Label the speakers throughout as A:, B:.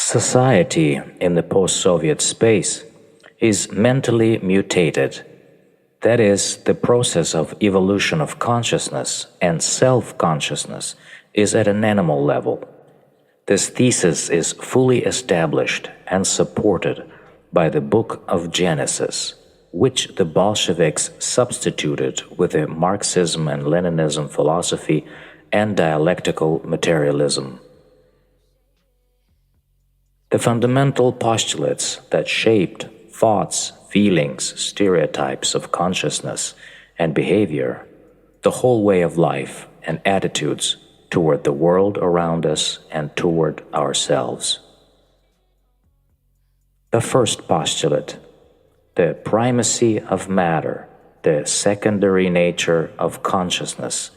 A: Society in the post-Soviet space is mentally mutated. That is, the process of evolution of consciousness and self-consciousness is at an animal level. This thesis is fully established and supported by the Book of Genesis, which the Bolsheviks substituted with a Marxism and Leninism philosophy and dialectical materialism. The fundamental postulates that shaped thoughts, feelings, stereotypes of consciousness and behavior, the whole way of life and attitudes toward the world around us and toward ourselves. The first postulate, the primacy of matter, the secondary nature of consciousness,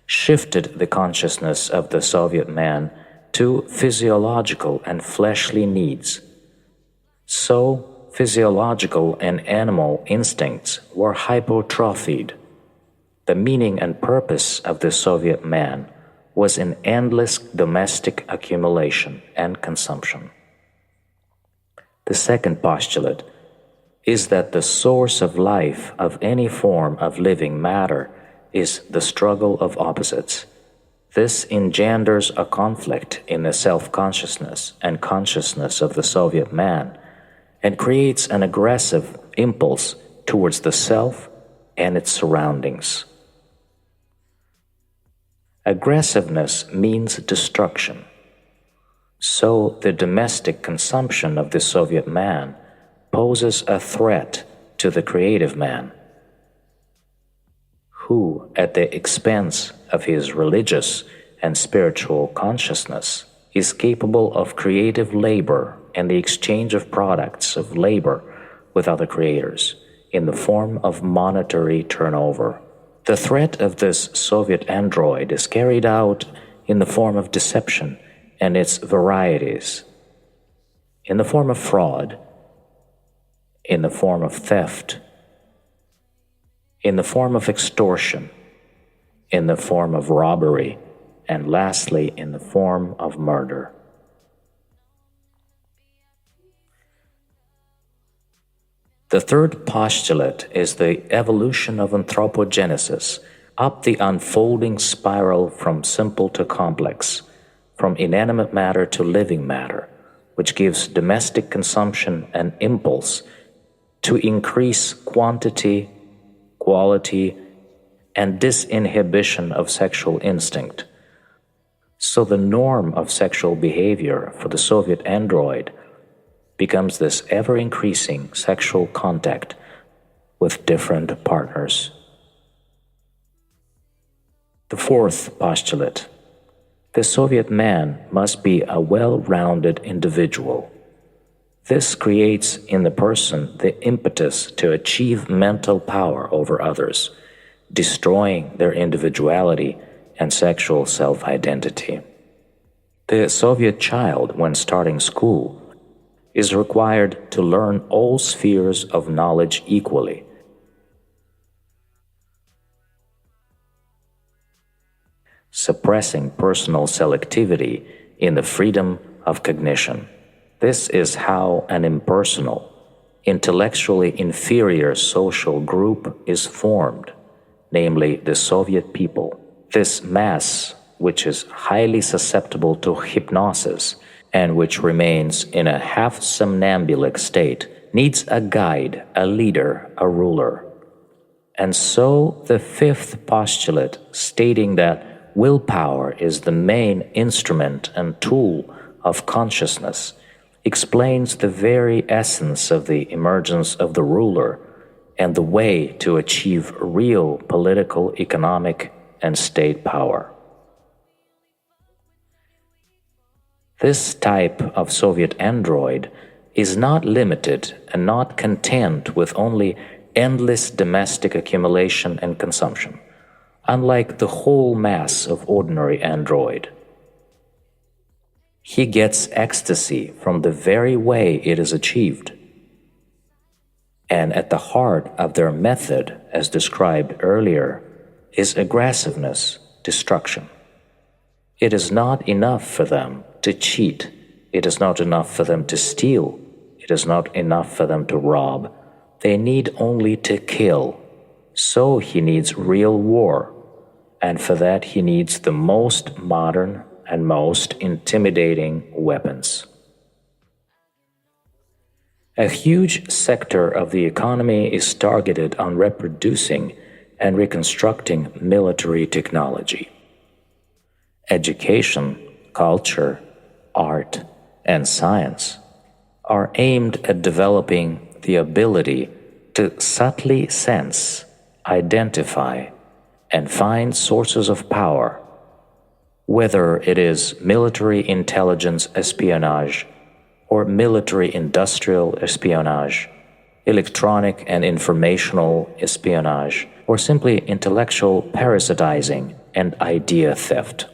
A: shifted the consciousness of the Soviet man to physiological and fleshly needs. So, physiological and animal instincts were hypertrophied. The meaning and purpose of the Soviet man was in endless domestic accumulation and consumption. The second postulate is that the source of life of any form of living matter is the struggle of opposites. This engenders a conflict in the self-consciousness and consciousness of the Soviet man and creates an aggressive impulse towards the self and its surroundings. Aggressiveness means destruction. So the domestic consumption of the Soviet man poses a threat to the creative man, who, at the expense of his religious and spiritual consciousness, is capable of creative labor and the exchange of products of labor with other creators in the form of monetary turnover. The threat of this Soviet android is carried out in the form of deception and its varieties, in the form of fraud, in the form of theft, in the form of extortion, in the form of robbery, and lastly, in the form of murder. The third postulate is the evolution of anthropogenesis up the unfolding spiral from simple to complex, from inanimate matter to living matter, which gives domestic consumption an impulse to increase quantity, quality, and disinhibition of sexual instinct. So the norm of sexual behavior for the Soviet android becomes this ever-increasing sexual contact with different partners. The fourth postulate: the Soviet man must be a well-rounded individual. This creates in the person the impetus to achieve mental power over others, destroying their individuality and sexual self-identity. The Soviet child, when starting school, is required to learn all spheres of knowledge equally. Suppressing personal selectivity in the freedom of cognition. This is how an impersonal, intellectually inferior social group is formed, namely the Soviet people. This mass, which is highly susceptible to hypnosis and which remains in a half-somnambulic state, needs a guide, a leader, a ruler. And so the fifth postulate, stating that willpower is the main instrument and tool of consciousness, explains the very essence of the emergence of the ruler and the way to achieve real political, economic, and state power. This type of Soviet android is not limited and not content with only endless domestic accumulation and consumption, unlike the whole mass of ordinary android. He gets ecstasy from the very way it is achieved. And at the heart of their method, as described earlier, is aggressiveness, destruction. It is not enough for them to cheat It is not enough for them to steal. It is not enough for them to rob. They need only to kill. So he needs real war. And for that he needs the most modern and most intimidating weapons. A huge sector of the economy is targeted on reproducing and reconstructing military technology. Education, culture, art, and science are aimed at developing the ability to subtly sense, identify, and find sources of power, whether it is military intelligence espionage or military-industrial espionage, electronic and informational espionage, or simply intellectual parasitizing and idea theft.